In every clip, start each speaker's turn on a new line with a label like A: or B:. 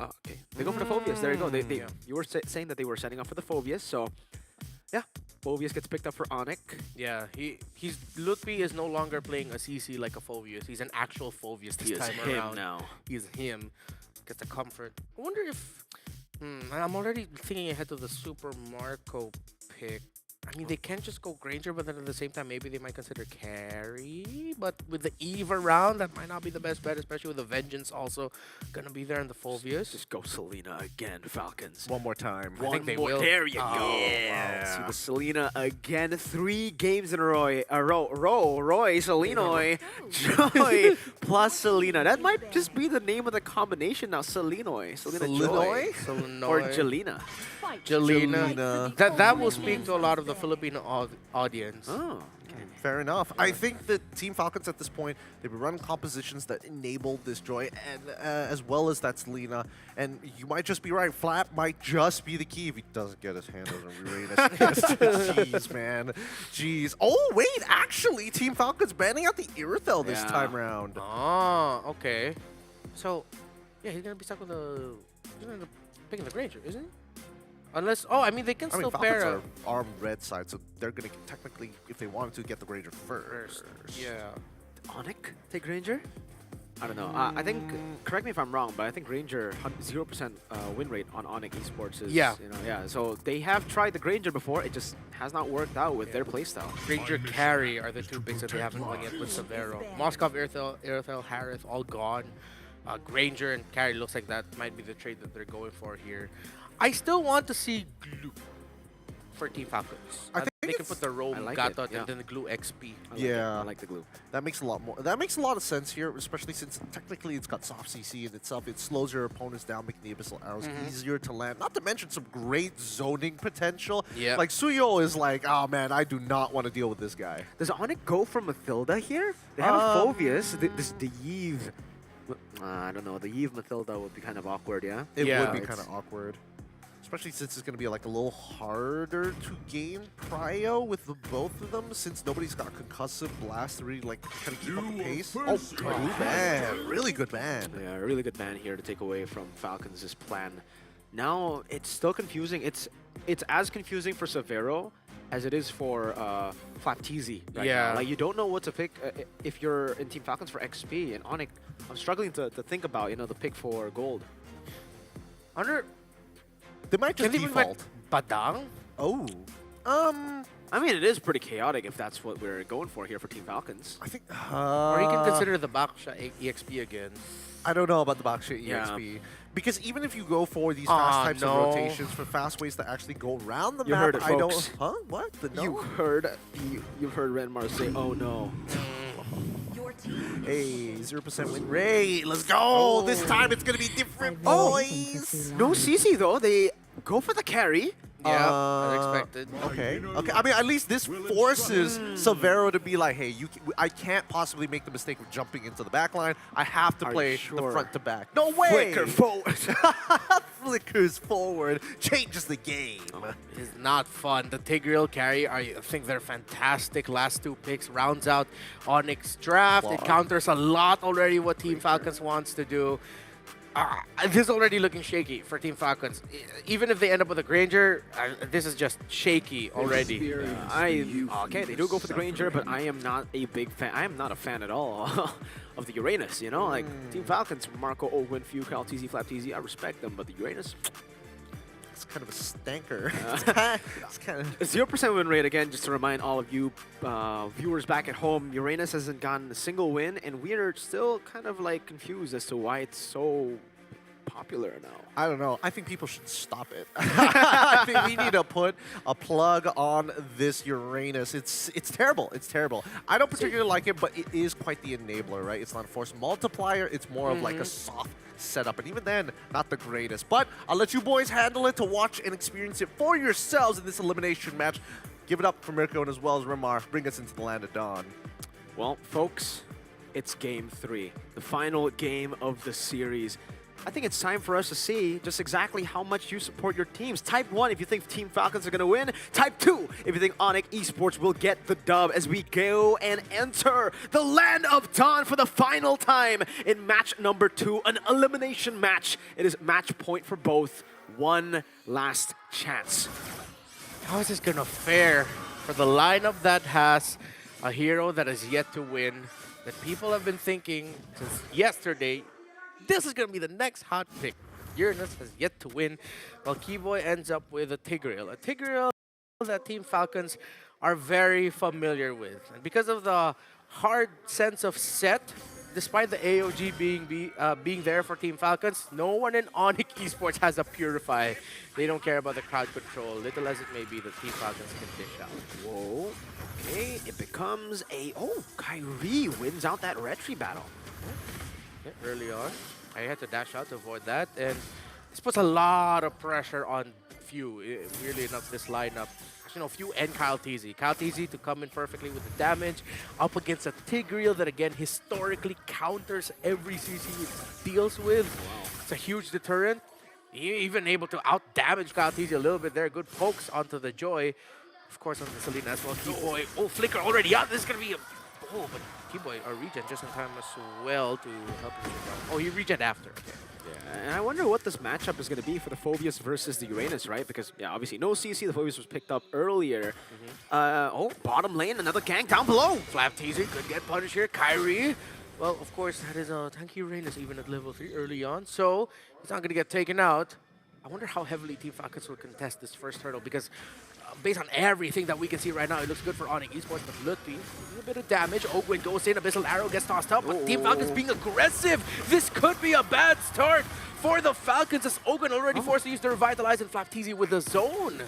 A: Oh, okay. They go for the Phobias. There you go. You were saying that they were setting up for the Phobias, so yeah, Phobias gets picked up for Onic.
B: Yeah, he's Lutfi is no longer playing a CC like a Phobius. He's an actual Phobius this time around.
A: Now.
B: He's him. Gets the comfort. I wonder if I'm already thinking ahead to the Super Marco pick. I mean, they can't just go Granger, but then at the same time, maybe they might consider carry. But with the Eve around, that might not be the best bet, especially with the Vengeance also gonna be there in the Phobius.
A: Just go Selena again, Falcons.
C: One more time.
B: I think they will.
A: There you go.
C: Yeah.
A: See the Selena again. 3 games in a row. Roy, Selenoy, Joy, plus Selena. That might just be the name of the combination now. Selenoy. Selena Joy.
B: Selenoy.
A: Or Jelena.
B: Jelena. That will speak to a lot of the Filipino audience.
A: Oh.
C: Fair enough. I think that Team Falcons at this point, they've been running compositions that enable this Joy, and as well as that Selena. And you might just be right. Flap might just be the key if he doesn't get his hand on Uranus. Jeez, man. Jeez. Oh, wait. Actually, Team Falcons banning out the Irithel this time round.
B: Oh, okay. So, yeah, he's going to be stuck with the... He's going to be picking the Granger, isn't he? Unless, I mean, they can still pair
C: Falcons are armed red side, so they're going to technically, if they wanted to, get the Granger first.
B: Yeah.
A: Onic take Ranger? I don't know. I think, correct me if I'm wrong, but I think Ranger 0% win rate on Onic Esports is,
B: Yeah.
A: yeah. So they have tried the Granger before. It just has not worked out with their playstyle.
B: Granger carry are the 2 picks that they haven't won yet with Severo. Moskov, Irithel, Harith, all gone. Granger and carry looks like that might be the trade that they're going for here. I still want to see Glue for Team Falcons.
C: I think
B: they can put the Rome,
A: I like
B: Gatot,
A: it, yeah.
B: and then the Glue XP.
A: I like the glue.
C: That makes a lot more. That makes a lot of sense here, especially since technically it's got soft CC in itself. It slows your opponents down, making the abyssal arrows easier to land. Not to mention some great zoning potential.
B: Yeah.
C: Like Suyo is like, oh man, I do not want to deal with this guy.
A: Does Onic go for Mathilda here? They have a Phobius. The Yve. I don't know. The Yve Mathilda would be kind of awkward, yeah?
C: It
B: Yeah.
C: would be kind of awkward. Especially since it's going to be like a little harder to game prio with the both of them, since nobody's got concussive blast to really like kind of keep up the pace. Oh, good ban. Really good ban.
A: Yeah, a really good ban here to take away from Falcons' plan. Now, it's still confusing. It's as confusing for Severo as it is for Flapteezy right now. Like, you don't know what to pick if you're in Team Falcons for XP. And Onic, I'm struggling to think about, the pick for gold.
C: They might just default.
B: Badang?
C: Oh.
A: I mean, it is pretty chaotic if that's what we're going for here for Team Falcons.
C: I think...
B: Or you can consider the Baksha EXP again.
C: I don't know about the Baksha EXP. Because even if you go for these fast types of rotations, for fast ways to actually go around the
A: You
C: map,
A: heard it,
C: I don't...
A: folks.
C: Huh? What? The no?
A: You've heard Renmar say, "Oh no."
C: Hey, 0% win rate. Let's go. This time it's going to be different, boys.
A: No CC though. They go for the carry.
B: Yeah, unexpected.
C: Okay. I mean, at least this forces Severo to be like, hey, I can't possibly make the mistake of jumping into the back line. I have to play the front to back. No way.
A: Flicker forward.
C: Flickers forward. Changes the game.
B: It is not fun. The Tigreal carry, I think they're fantastic. Last 2 picks rounds out Onyx draft. It counters a lot already what Team Falcons wants to do. This is already looking shaky for Team Falcons. Even if they end up with a Granger, this is just shaky already.
A: Okay, they do go for the Granger, but I am not a big fan. I am not a fan at all of the Uranus, Like, Team Falcons, Marco, Owen, Few, Cal, TZ, Flap, TZ, I respect them, but the Uranus...
C: It's kind of a stanker. It's kind of
A: 0% win rate, again, just to remind all of you viewers back at home, Uranus hasn't gotten a single win, and we are still kind of like confused as to why it's so popular now.
C: I don't know. I think people should stop it. I think we need to put a plug on this Uranus. It's terrible. It's terrible. I don't particularly like it, but it is quite the enabler, right? It's not a force multiplier. It's more of like a soft setup, and even then, not the greatest. But I'll let you boys handle it to watch and experience it for yourselves in this elimination match. Give it up for Mirko and as well as Remar. Bring us into the land of dawn.
A: Well, folks, it's Game 3, the final game of the series. I think it's time for us to see just exactly how much you support your teams. Type 1 if you think Team Falcons are going to win. Type 2 if you think OnicEsports will get the dub as we go and enter the Land of Dawn for the final time in match number 2, an elimination match. It is match point for both. One last chance.
B: How is this going to fare for the lineup that has a hero that is yet to win, that people have been thinking since yesterday, this is going to be the next hot pick. Uranus has yet to win, while Keyboy ends up with a Tigreal. A Tigreal that Team Falcons are very familiar with. And because of the hard sense of set, despite the AOG being there for Team Falcons, no one in OnicEsports has a Purify. They don't care about the crowd control, little as it may be that Team Falcons can dish out.
A: Whoa. Okay, it becomes a... Oh, Kyrie wins out that Retri battle.
B: Yeah, early on, I had to dash out to avoid that, and this puts a lot of pressure on Few. Weirdly enough, this lineup, actually no, Few and Kyle TZ. Kyle TZ to come in perfectly with the damage, up against a Tigreal that again historically counters every CC it deals with. Wow. It's a huge deterrent. Even able to out-damage Kyle TZ a little bit there. Good pokes onto the Joy. Of course, on the Selena as well. Keyboy, oh, Flicker already out. This is going to be a... Oh, but Keyboy regen just in time as well to help him. Oh, he regen after. Okay.
A: Yeah, and I wonder what this matchup is going to be for the Phobius versus the Uranus, right? Because, yeah, obviously no CC. The Phobius was picked up earlier. Oh, bottom lane, another gank down below.
B: Flap teasing, could get punished here. Kyrie. Well, of course, that is a tanky Uranus even at level 3 early on, so he's not going to get taken out. I wonder how heavily Team Falcons will contest this first hurdle, because based on everything that we can see right now, it looks good for OnicEsports, but Lutfi, a bit of damage. Ogwin goes in, Abyssal Arrow gets tossed up, but Team Falcons being aggressive. This could be a bad start for the Falcons, as Ogwin already forced to use the Revitalize and Flapteezy with the zone.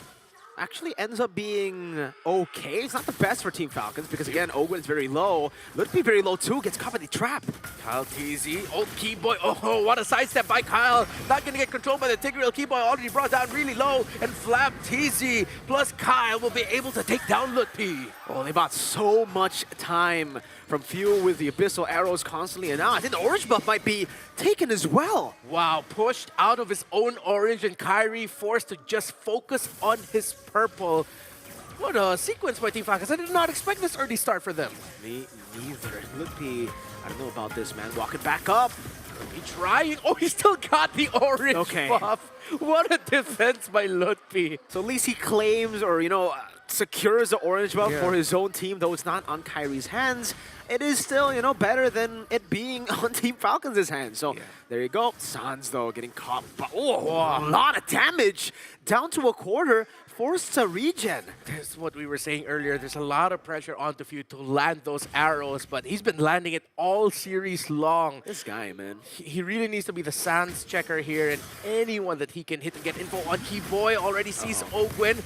A: Actually ends up being okay. It's not the best for Team Falcons because, again, Ogwin's very low. Lutfi very low, too. Gets caught by the trap.
B: Kyle TZ. Oh, Keyboy. Oh, what a sidestep by Kyle. Not going to get controlled by the Tigreal. Keyboy already brought down really low. And Flap TZ plus Kyle will be able to take down Lutfi.
A: Oh, they bought so much time from Few with the Abyssal Arrows constantly. And now I think the orange buff might be taken as well.
B: Wow, pushed out of his own orange, and Kyrie forced to just focus on his purple. What a sequence by Team Falcons. I did not expect this early start for them.
A: Me neither. Lutfi, I don't know about this, man. Walking back up.
B: He trying. Oh, he still got the orange buff. What a defense by Lutfi.
A: So at least he claims or, you know, secures the orange buff for his own team, though it's not on Kyrie's hands. It is still, you know, better than it being on Team Falcons' hands. So there you go. Sans, though, getting caught. Oh, a lot of damage. Down to a quarter. Forced to regen.
B: That's what we were saying earlier. There's a lot of pressure onto Few to land those arrows, but he's been landing it all series long.
A: This guy, man.
B: He really needs to be the Sans checker here, and anyone that he can hit to get info on. Keyboy already sees Ogwin.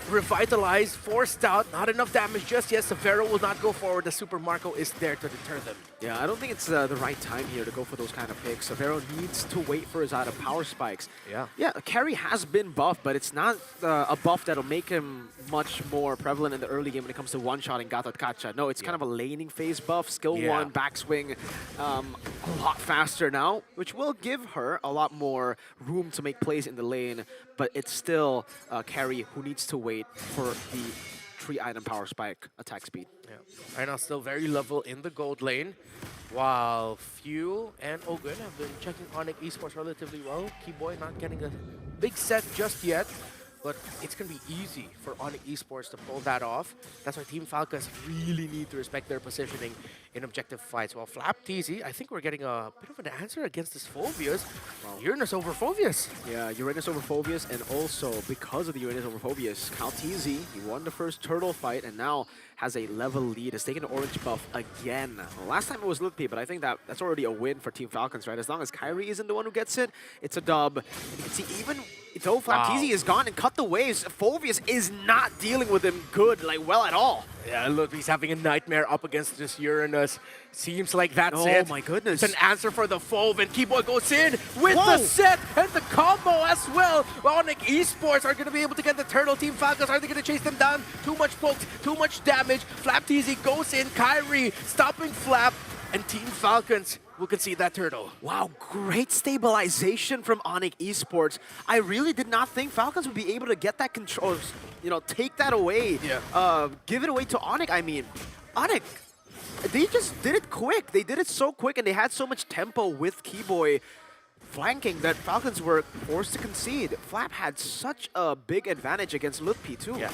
B: Revitalized, forced out, not enough damage just yet. Severo will not go forward. The Super Marco is there to deter them.
A: Yeah, I don't think it's the right time here to go for those kind of picks. Severo needs to wait for his out of power spikes. Yeah, carry has been buffed, but it's not a buff that'll make him much more prevalent in the early game when it comes to one-shotting Gatot Kacha. No, it's kind of a laning phase buff, skill 1, backswing, a lot faster now, which will give her a lot more room to make plays in the lane, but it's still carry who needs to wait for the 3-item power spike attack speed.
B: Right now, still very level in the gold lane, while Few and Ogwin have been checking OnicEsports relatively well. Keyboy not getting a big set just yet, but it's going to be easy for OnicEsports to pull that off. That's why Team Falcons really need to respect their positioning in objective fights. While Flap TZ, I think we're getting a bit of an answer against this Phobius. Uranus over Phobius.
A: Yeah, Uranus over Phobius, and also because of the Uranus over Phobius, Kyle TZ, he won the first turtle fight and now has a level lead. Has taken an orange buff again. Last time it was Lutfi, but I think that's already a win for Team Falcons, right? As long as Kyrie isn't the one who gets it, it's a dub. And you can see even though Flap TZ is gone and cut the waves, Phobius is not dealing with him well at all.
B: Yeah, look, he's having a nightmare up against this Uranus. Seems like that's it.
A: Oh my goodness.
B: It's an answer for the Fove, and Keyboy goes in with the set and the combo as well. OnicEsports are going to be able to get the turtle. Team Falcons, are they going to chase them down? Too much pokes, too much damage. Flap TZ goes in. Kyrie stopping Flap, and Team Falcons will concede that turtle.
A: Wow, great stabilization from Onic Esports. I really did not think Falcons would be able to get that control, take that away.
B: Yeah.
A: Give it away to Onic. I mean, Onic, they just did it quick. They did it so quick, and they had so much tempo with Keyboy flanking that Falcons were forced to concede. Flap had such a big advantage against Lutpi too.
B: Yeah.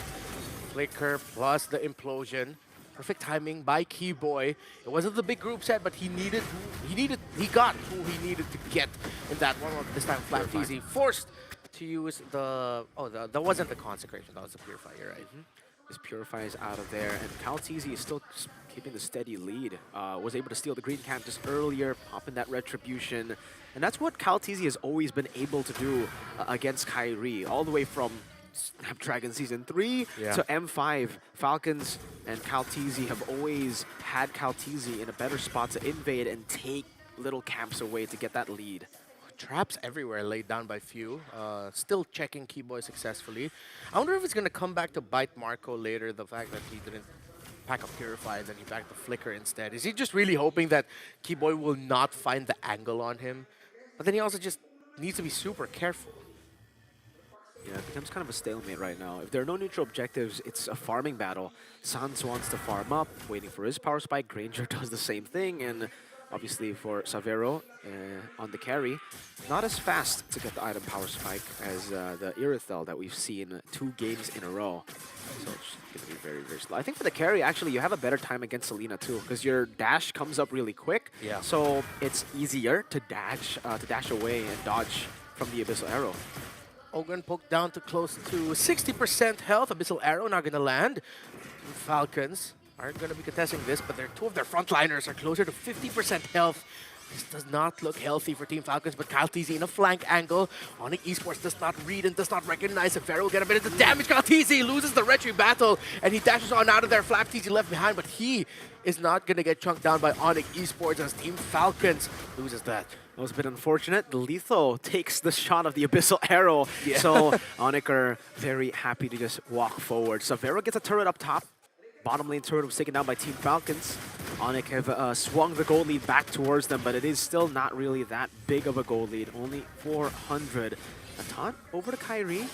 B: Flicker plus the implosion. Perfect timing by Keyboy. It wasn't the big group set, but he got who he needed to get in that one. This time, Flap Easy forced to use that wasn't the consecration, that was the purify, you're right.
A: This Purify is out of there, and Calteezy is still keeping the steady lead. Was able to steal the green camp just earlier, popping that Retribution. And that's what Calteezy has always been able to do against Kyrie, all the way from Snapdragon Season 3 to M5. Falcons and Calteezy have always had Calteezy in a better spot to invade and take little camps away to get that lead.
B: Traps everywhere laid down by few. Still checking Keyboy successfully. I wonder if it's going to come back to bite Marco later, the fact that he didn't pack a Purify and then he packed the Flicker instead. Is he just really hoping that Keyboy will not find the angle on him? But then he also just needs to be super careful.
A: Yeah, it becomes kind of a stalemate right now. If there are no neutral objectives, it's a farming battle. Sans wants to farm up, waiting for his power spike. Granger does the same thing, and obviously for Savero on the carry, not as fast to get the item power spike as the Irithel that we've seen 2 games in a row. So it's going to be very, very slow. I think for the carry, actually, you have a better time against Selena too, because your dash comes up really quick.
B: Yeah.
A: So it's easier to dash away and dodge from the Abyssal Arrow.
B: Ogren poked down to close to 60% health. Abyssal Arrow not going to land. Falcons aren't going to be contesting this, but two of their frontliners are closer to 50% health. This does not look healthy for Team Falcons, but Calteezy in a flank angle. Onic Esports does not read and does not recognize if Vero will get a bit of the damage. Calteezy loses the retry battle, and he dashes on out of there. Flapteezy left behind, but he is not going to get chunked down by Onic Esports as Team Falcons loses that.
A: That was a bit unfortunate. Letho takes the shot of the Abyssal Arrow.
B: Yeah.
A: So Onic are very happy to just walk forward. Savero gets a turret up top. Bottom lane turret was taken down by Team Falcons. Onic have swung the gold lead back towards them, but it is still not really that big of a gold lead. Only 400. A taunt over to Kyrie. And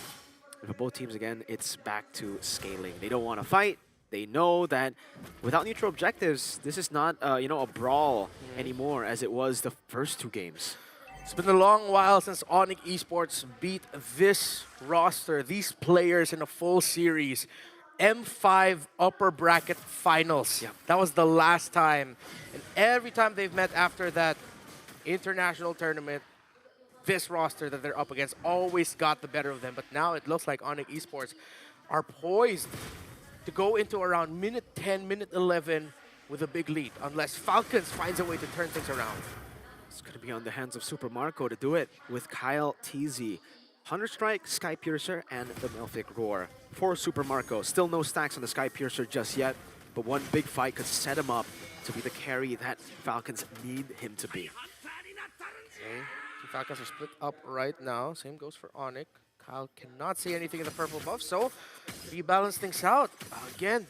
A: for both teams, again, it's back to scaling. They don't want to fight. They know that without neutral objectives, this is not a brawl anymore as it was the first 2 games.
B: It's been a long while since Onic Esports beat this roster, these players in a full series. M5 upper bracket finals.
A: Yeah.
B: That was the last time. And every time they've met after that international tournament, this roster that they're up against always got the better of them. But now it looks like Onic Esports are poised to go into around minute 10, minute 11 with a big lead, unless Falcons finds a way to turn things around.
A: It's going to be on the hands of Super Marco to do it with Kyle TZ. Hunter Strike, Sky Piercer, and the Melphic Roar. For Super Marco, still no stacks on the Sky Piercer just yet, but one big fight could set him up to be the carry that Falcons need him to be.
B: Okay. The Falcons are split up right now. Same goes for Onic. Kyle cannot see anything in the purple buff, so rebalance things out. Again,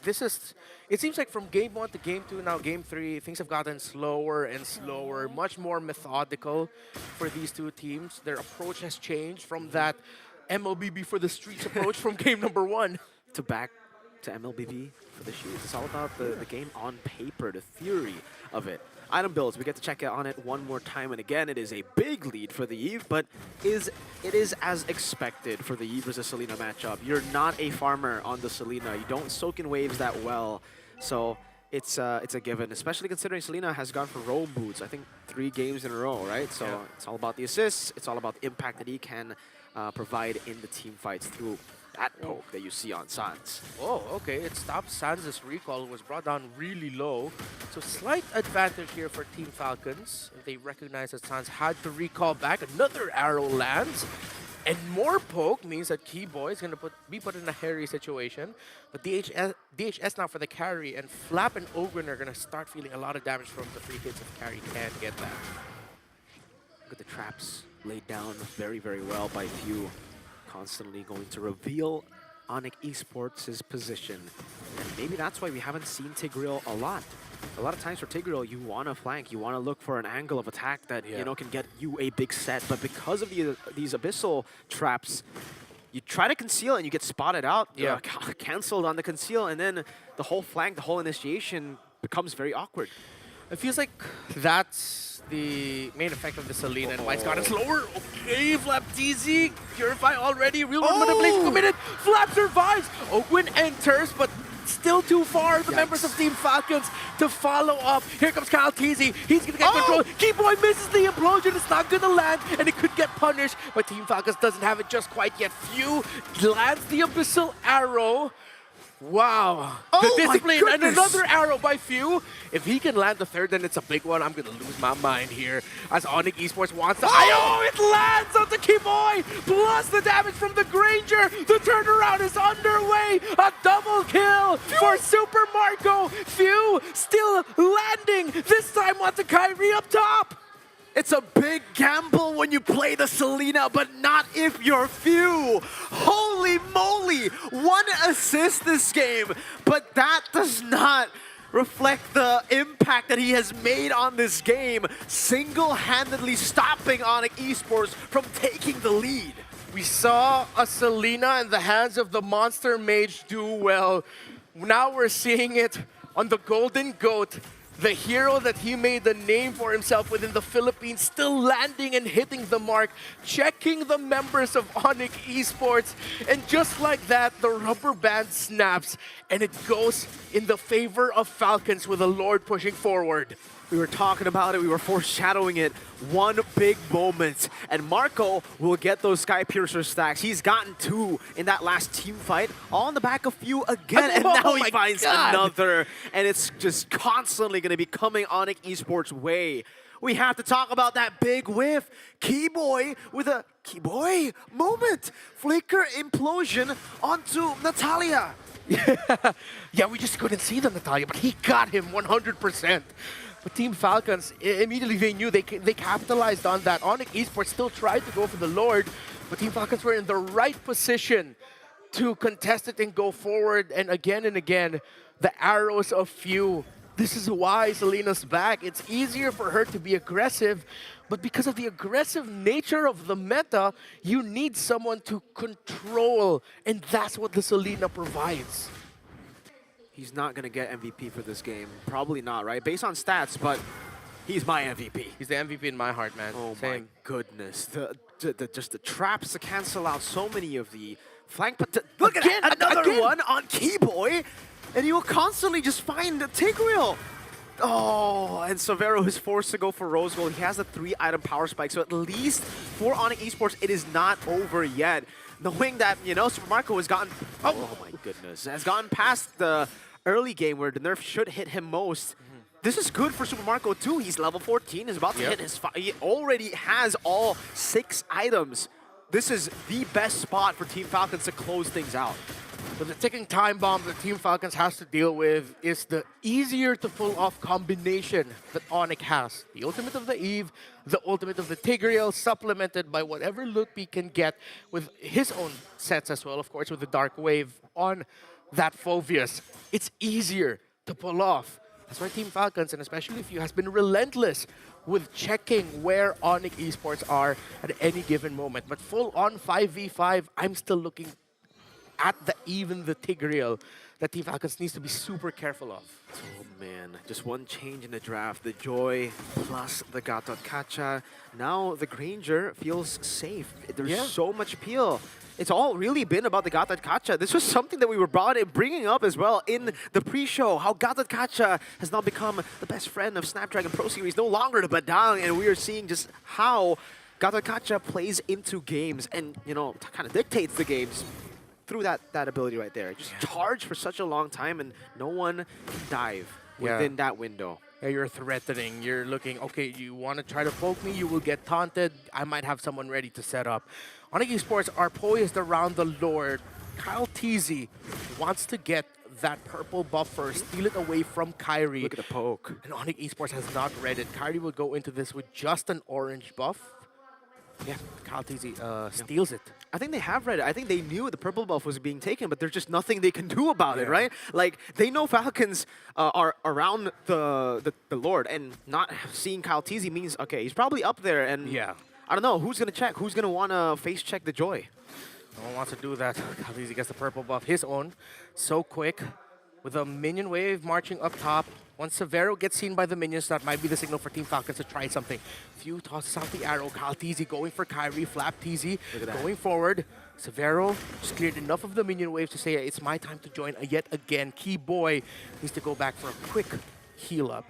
B: it seems like from game 1 to game 2, now game 3, things have gotten slower and slower, much more methodical for these 2 teams. Their approach has changed from that MLBB for the streets approach from game number 1.
A: To back to MLBB for the shoes. It's all about the game on paper, the theory of it. Item builds, we get to check on it one more time, and again, it is a big lead for the Eve, but it is as expected for the Eve versus Selena matchup. You're not a farmer on the Selena. You don't soak in waves that well, so it's a given, especially considering Selena has gone for roam boots, I think 3 games in a row, right? So
B: yeah.
A: It's all about the assists, it's all about the impact that he can provide in the team fights through that poke that you see on Sans.
B: Oh, okay. It stopped Sans' recall, was brought down really low. So slight advantage here for Team Falcons. If they recognize that Sans had to recall back, another arrow lands. And more poke means that Keyboy is going to be put in a hairy situation. But DHS now for the carry, and Flap and Ogren are going to start feeling a lot of damage from the free hits if carry can get that.
A: Look at the traps laid down very, very well by Few. Constantly going to reveal Onic Esports' position. And maybe that's why we haven't seen Tigreal a lot. a lot of times for Tigreal, you want to flank, you want to look for an angle of attack that you know can get you a big set. But because of these abyssal traps, you try to conceal and you get spotted out, canceled on the conceal, and then the whole flank, the whole initiation becomes very awkward.
B: It feels like that's the main effect of the Selena, and why it's gotten slower. Okay, Flap TZ, Purify already, Real World Manipulation committed. Flap survives. Oakwin enters, but still too far. The members of Team Falcons to follow up. Here comes Kyle TZ. He's gonna get control. Keyboy misses the implosion. It's not gonna land, and it could get punished. But Team Falcons doesn't have it just quite yet. Few lands the Abyssal Arrow. Wow. The discipline and another arrow by Few. If he can land the third, then it's a big one. I'm going to lose my mind here as Onic Esports wants to... Oh, it lands on the Keyboy! Plus the damage from the Granger. The turnaround is underway. A double kill for Super Marco. Few still landing. This time wants a Kyrie up top.
A: It's a big gamble when you play the Selena, but not if you're Few. Holy moly! 1 assist this game, but that does not reflect the impact that he has made on this game, single-handedly stopping Onic Esports from taking the lead.
B: We saw a Selena in the hands of the Monster Mage do well. Now we're seeing it on the Golden Goat. The hero that he made the name for himself within the Philippines, still landing and hitting the mark, checking the members of Onic Esports. And just like that, the rubber band snaps, and it goes in the favor of Falcons with the Lord pushing forward.
A: We were talking about it, we were foreshadowing it. One big moment, and Marco will get those Sky Piercer stacks. He's gotten 2 in that last team fight, all on the back of Few again, and now he finds another. And it's just constantly going to be coming Onic Esports' way. We have to talk about that big whiff. Keyboy with a Keyboy moment. Flicker implosion onto Natalia.
B: Yeah, we just couldn't see the Natalia, but he got him 100%. But Team Falcons, immediately they knew they capitalized on that. Onic Esports still tried to go for the Lord, but Team Falcons were in the right position to contest it and go forward. And again, the arrows of Few. This is why Selena's back. It's easier for her to be aggressive, but because of the aggressive nature of the meta, you need someone to control, and that's what the Selena provides.
A: He's not going to get MVP for this game. Probably not, right? Based on stats, but he's my MVP.
B: He's the MVP in my heart, man.
A: Oh
B: Same.
A: my goodness. Just the traps to cancel out so many of the flank. But look at another one on Keyboy, and he will constantly just find the Tigreal. Oh, and Severo is forced to go for Rose Gold. He has a 3-item power spike, so at least for Onic Esports, it is not over yet. Knowing that, you know, Super Marco has gotten, oh my goodness, has gotten past the early game where the nerf should hit him most. This is good for Super Marco too. He's level 14, is about to hit his he already has all 6 items. This is the best spot for Team Falcons to close things out.
B: But the ticking time bomb that Team Falcons has to deal with is the easier to pull off combination that Onic has. The ultimate of the Eve, the ultimate of the Tigreal, supplemented by whatever loot we can get with his own sets as well, of course, with the Dark Wave on that Phoveus. It's easier to pull off. That's why Team Falcons, and especially if you, has been relentless with checking where Onic Esports are at any given moment. But full on 5v5, I'm still looking at even the Tigreal that Team Falcons needs to be super careful of.
A: Oh man, just one change in the draft. The Joy plus the Gatot Kacha. Now the Granger feels safe. There's so much peel. It's all really been about the Gatot Kacha. This was something that we were bringing up as well in the pre-show, how Gatot Kacha has now become the best friend of Snapdragon Pro Series, no longer the Badang, and we are seeing just how Gatot Kacha plays into games and, you know, kind of dictates the games through that ability right there. Just charge for such a long time and no one can dive within that window.
B: Yeah, you're threatening. You're looking, okay, you want to try to poke me, you will get taunted. I might have someone ready to set up. Onic Esports are poised around the Lord. Kyle TZ wants to get that purple buff first, steal it away from Kyrie.
A: Look at the poke.
B: And Onic Esports has not read it. Kyrie will go into this with just an orange buff. Yeah, Kyle TZ steals it.
A: I think they have read it. I think they knew the purple buff was being taken, but there's just nothing they can do about it, right? Like, they know Falcons are around the Lord, and not seeing Kyle Teasy means, okay, he's probably up there, and I don't know, who's going to check? Who's going to want to face check the Joy?
B: No one wants to do that. Kyle TZ gets the purple buff, his own, so quick, with a minion wave marching up top. Once Severo gets seen by the minions, that might be the signal for Team Falcons to try something. Few tosses out the arrow. Kyle TZ going for Kyrie. Flap TZ going forward. Severo just cleared enough of the minion waves to say it's my time to join yet again. Key Boy needs to go back for a quick heal up.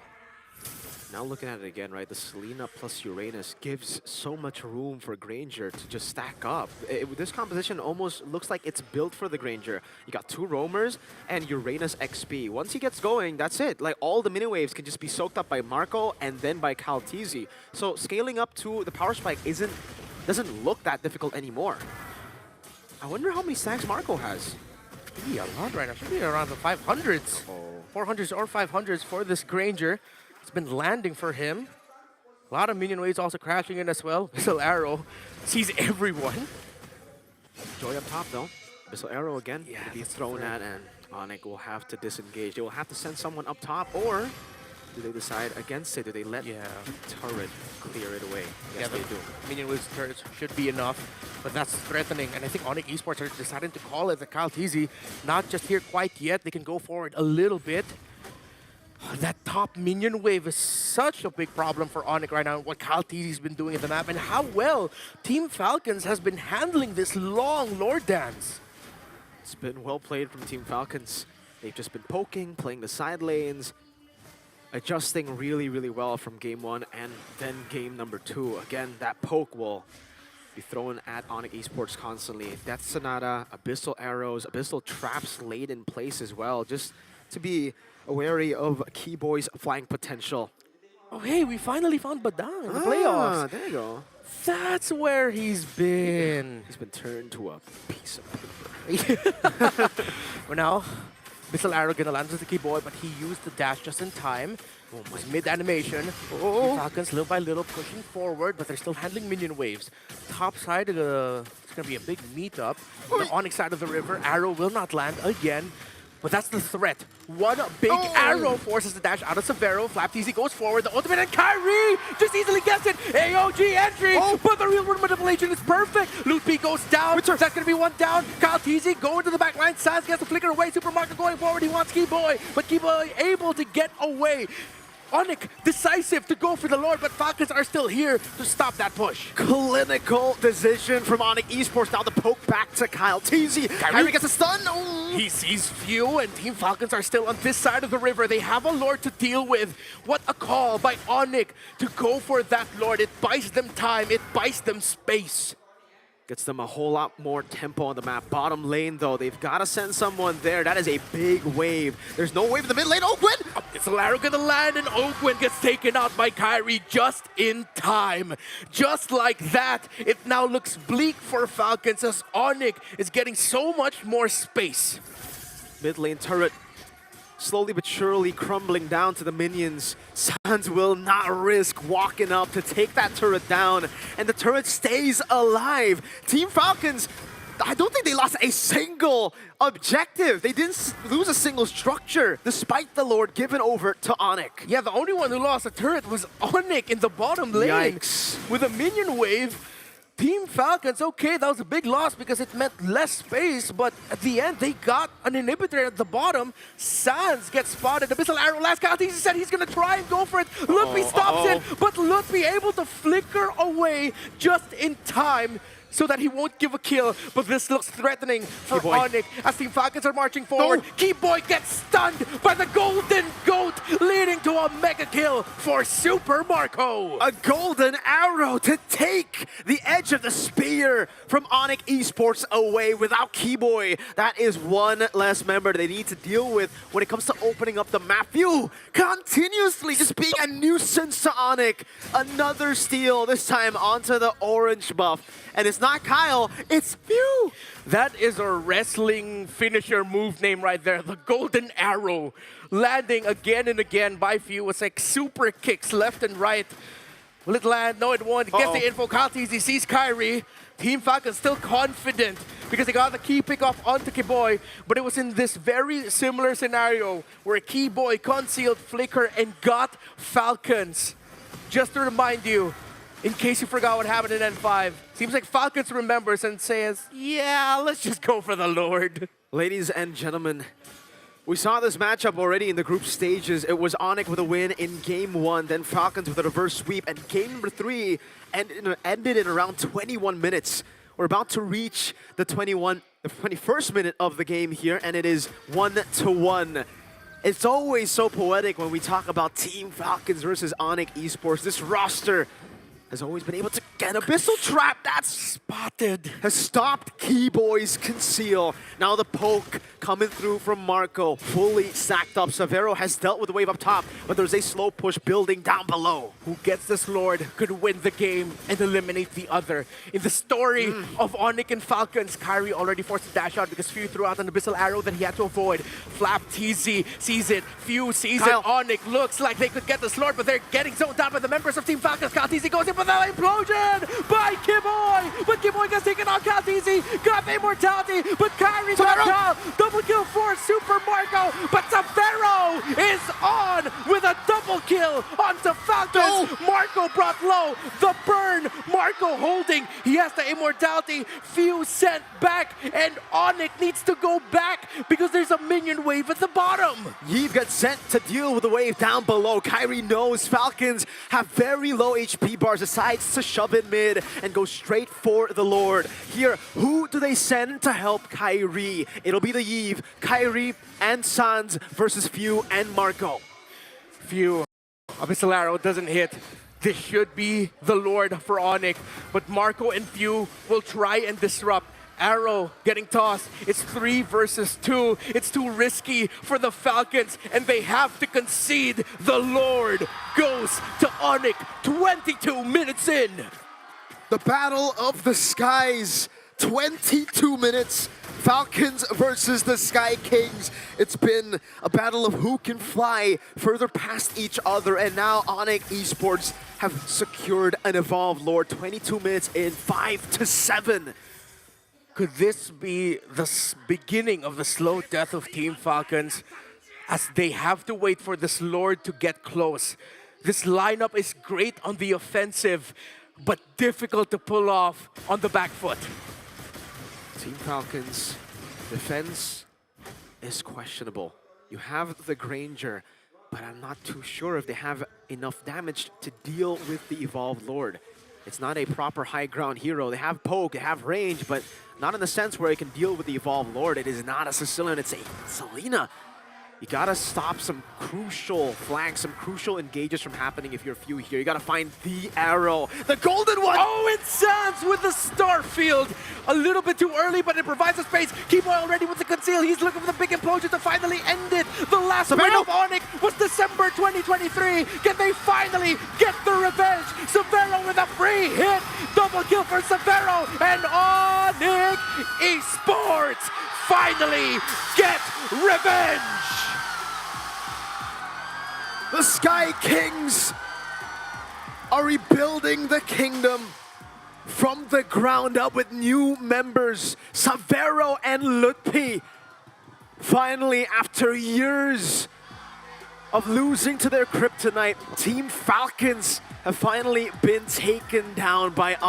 A: Now looking at it again, right, the Selena plus Uranus gives so much room for Granger to just stack up. This composition almost looks like it's built for the Granger. You got 2 roamers and Uranus XP. Once he gets going, that's it. Like, all the mini waves can just be soaked up by Marco and then by Kaltizi. So scaling up to the power spike doesn't look that difficult anymore. I wonder how many stacks Marco has.
B: Maybe a lot right now. Should be around the 500s. 400s or 500s for this Granger. It's been landing for him. A lot of minion waves also crashing in as well. Bissell Arrow sees everyone.
A: Joy up top though. Bissell Arrow again to be thrown at, and Onic will have to disengage. They will have to send someone up top, or do they decide against it? Do they let the turret clear it away? Yes, they do.
B: Minion waves turrets should be enough, but that's threatening. And I think Onic Esports are deciding to call it the Kyle TZ. Not just here quite yet. They can go forward a little bit. That top minion wave is such a big problem for Onic right now, what Kyle TZ's been doing in the map, and how well Team Falcons has been handling this long Lord Dance.
A: It's been well played from Team Falcons. They've just been poking, playing the side lanes, adjusting really, really well from game 1 and then game number 2. Again, that poke will be thrown at Onic Esports constantly. Death Sonata, Abyssal Arrows, Abyssal Traps laid in place as well, just to be wary of Key Boy's flying potential.
B: Oh, hey, we finally found Badang in the playoffs.
A: There you go.
B: That's where he's been.
A: He's been turned to a piece of paper.
B: For now, Bissell Arrow gonna land with the Key Boy, but he used the dash just in time. It was mid-animation. Falcons little by little pushing forward, but they're still handling minion waves. Top side, it's gonna be a big meetup. On the Onyx side of the river, Arrow will not land again. But that's the threat. One big arrow forces the dash out of Severo. Flap TZ goes forward. The ultimate, and Kyrie just easily gets it. AOG entry, but the real world manipulation is perfect. Loot P goes down. That's going to be one down. Kyle TZ going to the back line. Sans gets the flicker away. Supermarket going forward. He wants Key Boy, but Key Boy able to get away. Onic decisive to go for the Lord, but Falcons are still here to stop that push.
A: Clinical decision from Onic Esports. Now the poke back to Kyle TZ. Kyrie gets a stun.
B: He sees few, and Team Falcons are still on this side of the river. They have a Lord to deal with. What a call by Onic to go for that Lord. It buys them time. It buys them space.
A: Gets them a whole lot more tempo on the map. Bottom lane, though, they've got to send someone there. That is a big wave. There's no wave in the mid lane. Oakwind!
B: It's Laro gonna land, and Oakwind gets taken out by Kyrie just in time. Just like that, it now looks bleak for Falcons as Onic is getting so much more space.
A: Mid lane turret slowly but surely crumbling down to the minions. Sans will not risk walking up to take that turret down, and the turret stays alive. Team Falcons, I don't think they lost a single objective. They didn't lose a single structure, despite the Lord given over to Onic.
B: Yeah, the only one who lost a turret was Onic in the bottom lane.
A: Yikes.
B: With a minion wave. Team Falcons, okay, that was a big loss because it meant less space, but at the end, they got an inhibitor at the bottom. Sans gets spotted. Abyssal Arrow, last guy, he said he's going to try and go for it. Lutpi stops it, but Lutpi able to flicker away just in time so that he won't give a kill, but this looks threatening for Onic as Team Falcons are marching forward. Key Boy gets stunned by the Golden Goat, leading to a mega kill for Super Marco.
A: A golden arrow to take the edge of the spear from Onic Esports away without Key Boy. That is one less member they need to deal with when it comes to opening up the map. Phew, continuously just being a nuisance to Onic. Another steal, this time onto the orange buff. And it's not Kyle, it's Phew.
B: That is a wrestling finisher move name right there. The Golden Arrow landing again and again by Phew. It's like super kicks left and right. Will it land? No, it won't. He gets the info. Kaltiz, he sees Kyrie. Team Falcons still confident because they got the key pick off onto Keyboy, but it was in this very similar scenario where Keyboy concealed Flicker and got Falcons. Just to remind you, in case you forgot what happened in N5, seems like Falcons remembers and says, yeah, let's just go for the Lord.
A: Ladies and gentlemen, we saw this matchup already in the group stages. It was ONIC with a win in Game 1, then Falcons with a reverse sweep, and Game number 3 ended in around 21 minutes. We're about to reach the 21st minute of the game here, and it is 1-1. It's always so poetic when we talk about Team Falcons versus ONIC Esports. This roster has always been able to get Abyssal Trap that's spotted, has stopped Keyboy's conceal. Now the poke coming through from Marco, fully stacked up. Severo has dealt with the wave up top, but there's a slow push building down below.
B: Who gets this Lord could win the game and eliminate the other. In the story of ONIC and Falcons, Kyrie already forced to dash out because Few threw out an Abyssal Arrow that he had to avoid. Flap TZ sees it, Few sees it, ONIC looks like they could get this Lord, but they're getting zoned down by the members of Team Falcons. Kyle TZ goes in for the implosion by Keyboy, but Keyboy gets taken on. Kyle TZ got the immortality, but Kyrie got Kyle. Double kill for Super Marco, but Severo is on with a double kill onto Falcons. Marco brought low, the burn, Marco holding, he has the immortality, Few sent back, and ONIC needs to go back because there's a minion wave at the bottom.
A: Yves gets sent to deal with the wave down below. Kyrie knows Falcons have very low HP bars, decides to shove in mid and go straight for the Lord. Here, who do they send to help Kyrie? It'll be the Yves, Kyrie, and Sans versus Few and Marco.
B: Few, Abyssal Arrow doesn't hit. This should be the Lord for ONIC, but Marco and Few will try and disrupt. Arrow getting tossed. It's 3 versus 2. It's too risky for the Falcons, and they have to concede. The Lord goes to ONIC 22 minutes in.
A: The battle of the skies. 22 minutes. Falcons versus the Sky Kings. It's been a battle of who can fly further past each other, and now ONIC Esports have secured an Evolved Lord. 22 minutes in, 5-7.
B: Could this be the beginning of the slow death of Team Falcons as they have to wait for this Lord to get close? This lineup is great on the offensive, but difficult to pull off on the back foot.
A: Team Falcons' defense is questionable. You have the Granger, but I'm not too sure if they have enough damage to deal with the Evolved Lord. It's not a proper high ground hero. They have poke, they have range, but not in the sense where it can deal with the Evolved Lord. It is not a Sicilian, it's a Selena. You gotta stop some crucial flanks, some crucial engages from happening if you're Few here. You gotta find the arrow, the golden one!
B: Oh, it Sans with the Starfield! A little bit too early, but it provides a space. Keyboy already with the conceal. He's looking for the big implosion to finally end it. The last win of ONIC was December 2023. Can they finally get the revenge? Severo with a free hit. Double kill for Severo, and ONIC Esports finally get revenge!
A: The Sky Kings are rebuilding the kingdom from the ground up with new members, Severo and Lutpi. Finally, after years of losing to their kryptonite, Team Falcons have finally been taken down by